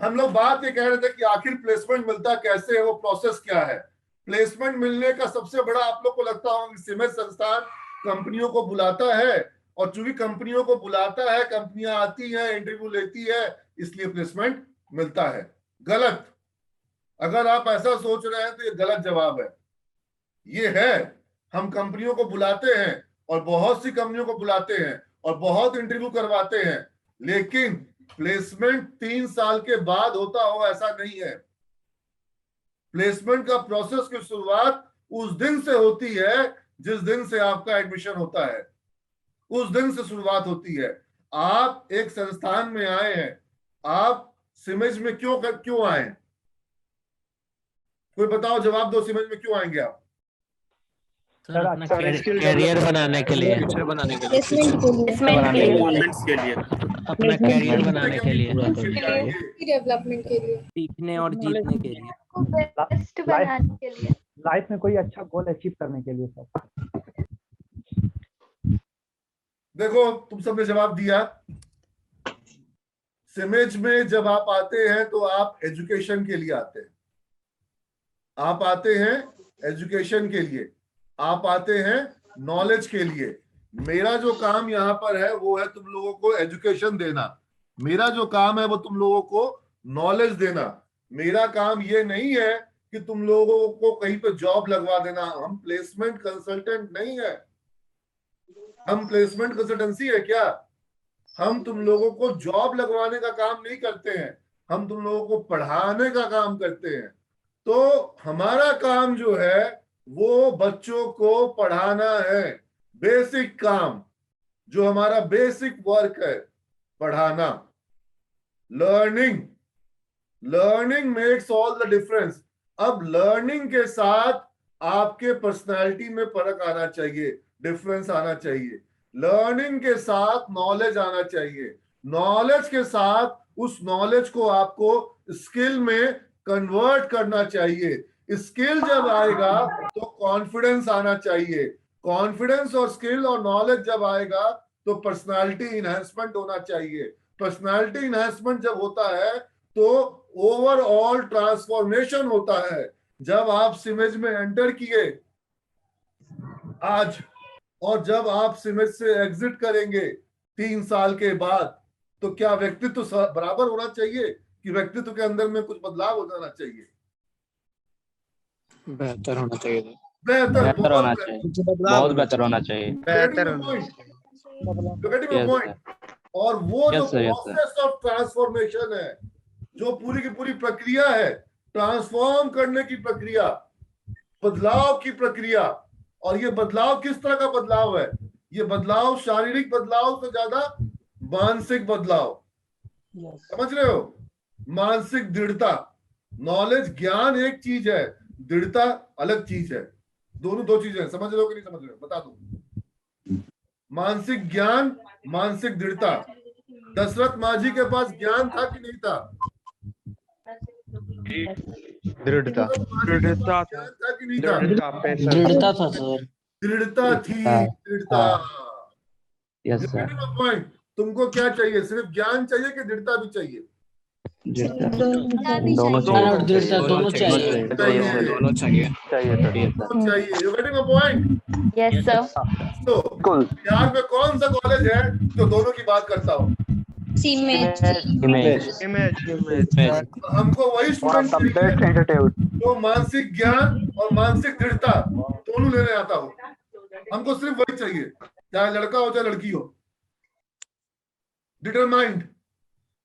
हम लोग बात ये कह रहे थे कि आखिर प्लेसमेंट मिलता कैसे है, वो प्रोसेस क्या है। प्लेसमेंट मिलने का सबसे बड़ा आप लोग को लगता होगा कि सीमेंट संस्थान कंपनियों को बुलाता है, और चूंकि कंपनियों को बुलाता है, कंपनियां आती हैं, इंटरव्यू लेती है, इसलिए प्लेसमेंट मिलता है। गलत। अगर आप ऐसा सोच रहे हैं तो ये गलत जवाब है। ये है, हम कंपनियों को बुलाते हैं और बहुत सी कंपनियों को बुलाते हैं और बहुत इंटरव्यू करवाते हैं, लेकिन प्लेसमेंट 3 साल के बाद होता हो ऐसा नहीं है। प्लेसमेंट का प्रोसेस की शुरुआत उस दिन से होती है जिस दिन से आपका एडमिशन होता है, उस दिन से शुरुआत होती है। आप एक संस्थान में आए हैं, आप सिमेज में क्यों आए? कोई बताओ, जवाब दो, सिमेज में क्यों आएंगे आप? सर अपना कैरियर बनाने के लिए, बनाने के लिए, अपना कैरियर बनाने के लिए, डेवलपमेंट के लिए, सीखने और जीतने के लिए, बेस्ट बनाने के लिए, लाइफ में कोई अच्छा गोल अचीव करने के लिए सर। देखो, तुम सबने जवाब दिया। सिमेज में जब आप आते हैं तो आप एजुकेशन के लिए आते हैं। आप आते हैं एजुकेशन के लिए, आप आते हैं नॉलेज के लिए। मेरा जो काम यहाँ पर है वो है तुम लोगों को एजुकेशन देना। मेरा जो काम है वो तुम लोगों को नॉलेज देना। मेरा काम ये नहीं है कि तुम लोगों को कहीं पे जॉब लगवा देना। हम प्लेसमेंट कंसल्टेंट नहीं है। हम प्लेसमेंट कंसल्टेंसी है क्या? हम तुम लोगों को जॉब लगवाने का काम नहीं करते हैं, हम तुम लोगों को पढ़ाने का काम करते हैं। तो हमारा काम जो है वो बच्चों को पढ़ाना है। बेसिक काम, जो हमारा बेसिक वर्क है, पढ़ाना। Learning makes all the difference. अब लर्निंग के साथ आपके पर्सनालिटी में फर्क आना चाहिए, डिफरेंस आना चाहिए। लर्निंग के साथ नॉलेज आना चाहिए। नॉलेज के साथ उस नॉलेज को आपको स्किल में कन्वर्ट करना चाहिए। स्किल जब आएगा तो कॉन्फिडेंस आना चाहिए। कॉन्फिडेंस और स्किल और नॉलेज जब आएगा तो पर्सनालिटी इनहेंसमेंट होना चाहिए। पर्सनालिटी इनहेंसमेंट जब होता है तो ओवरऑल ट्रांसफॉर्मेशन होता है। जब आप सिमेज में एंटर किए आज, और जब आप सिमेज से एग्जिट करेंगे 3 साल के बाद, तो क्या व्यक्तित्व बराबर होना चाहिए कि व्यक्तित्व के अंदर में कुछ बदलाव हो जाना चाहिए? बेहतर होना चाहिए, बेहतर होना चाहिए, बहुत बेहतर होना चाहिए, और वो जो प्रोसेस ऑफ ट्रांसफॉर्मेशन है, जो पूरी की पूरी प्रक्रिया है, ट्रांसफॉर्म करने की प्रक्रिया, बदलाव की प्रक्रिया। और ये बदलाव किस तरह का बदलाव है? ये बदलाव शारीरिक बदलाव से ज्यादा मानसिक बदलाव। समझ रहे हो? मानसिक दृढ़ता। नॉलेज, ज्ञान एक चीज है, दृढ़ता अलग चीज है। दोनों दो चीजें हैं। समझ रहे हो कि नहीं समझ रहे हो? बता दो। मानसिक ज्ञान, मानसिक दृढ़ता। दशरथ माझी के पास ज्ञान था कि नहीं था? दृढ़ता था कि नहीं था? दृढ़ता था सर, दृढ़ता थी, दृढ़ता। Yes sir. पॉइंट। तुमको क्या चाहिए? सिर्फ ज्ञान चाहिए कि दृढ़ता भी चाहिए? दोनों चाहिए, दोनों चाहिए। You getting a point? Yes sir. तो बिहार में कौन सा कॉलेज है जो दोनों की बात करता हो? हमको वही स्टूडेंट चाहिए जो मानसिक ज्ञान और मानसिक दृढ़ता दोनों लेने आता हो। हमको सिर्फ वही चाहिए, चाहे लड़का हो चाहे लड़की हो। डिटरमाइंड।